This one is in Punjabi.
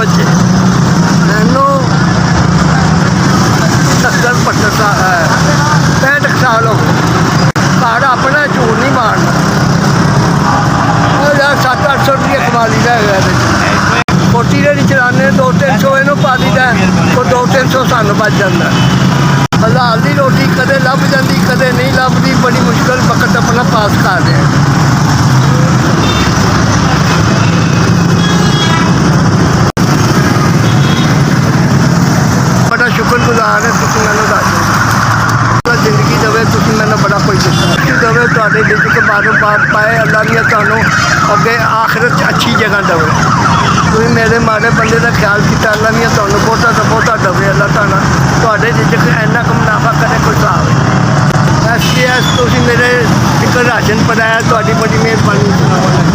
ਬੱਚੇ ਮੈਨੂੰ 70-75 ਸਾਲ 65 ਸਾਲ ਹੋ ਗਏ। ਘਰ ਆਪਣਾ ਝੂਠ ਨਹੀਂ ਮਾਰਨਾ। 700-800 ਰੁਪਏ ਕਮਾ ਲਈਦਾ ਹੈਗਾ ਇਹਦੇ 'ਚ। ਕੋਟੀ ਜਿਹੜੀ ਚਲਾਉਂਦੇ 200-300 ਇਹਨੂੰ ਪਾ ਲਈਦਾ, ਉਹ 200-300 ਸਾਨੂੰ ਬਚ ਜਾਂਦਾ। ਹਲਾਲ ਦੀ ਰੋਟੀ ਕਦੇ ਲੱਭ ਜਾਂਦੀ, ਕਦੇ ਨਹੀਂ ਲੱਭਦੀ। ਬੜੀ ਮੁਸ਼ਕਲ ਵਕਤ ਆਪਣਾ ਪਾਸ ਕਰ ਰਹੇ ਹਾਂ। ਬੜਾ ਸ਼ੁਕਰਗੁਜ਼ਾਰ ਹੈ ਤੁਸੀਂ ਮੈਨੂੰ ਦੱਸ ਜ਼ਿੰਦਗੀ ਦੇਵੇ, ਤੁਸੀਂ ਮੈਨੂੰ ਬੜਾ ਕੁਝ ਦਿੱਤਾ ਦੇਵੇ। ਤੁਹਾਡੇ ਰਿਜ਼ਕ ਬਾਰੋਂ ਪਾਏ ਅੱਲਾ ਦੀਆਂ ਤੁਹਾਨੂੰ ਅੱਗੇ ਆਖਿਰਤ 'ਚ ਅੱਛੀ ਜਗ੍ਹਾ ਦੇਵੇ। ਤੁਸੀਂ ਮੇਰੇ ਮਾੜੇ ਬੰਦੇ ਦਾ ਖਿਆਲ ਕੀਤਾ, ਅੱਲਾ ਦੀਆਂ ਤੁਹਾਨੂੰ ਬਹੁਤਾ ਤੋਂ ਬਹੁਤਾ ਦੇਵੇ। ਅੱਲਾ ਤੁਹਾਡੇ ਰਿਜ਼ਕ ਇੰਨਾ ਕੁ ਮੁਨਾਫਾ ਕਰੇ ਕੋਈ ਹਿਸਾਬ। ਐਸ ਤੁਸੀਂ ਮੇਰੇ ਇੱਕ ਰਾਸ਼ਨ ਪੜਾਇਆ, ਤੁਹਾਡੀ ਬੜੀ ਮਿਹਰਬਾਨੀ।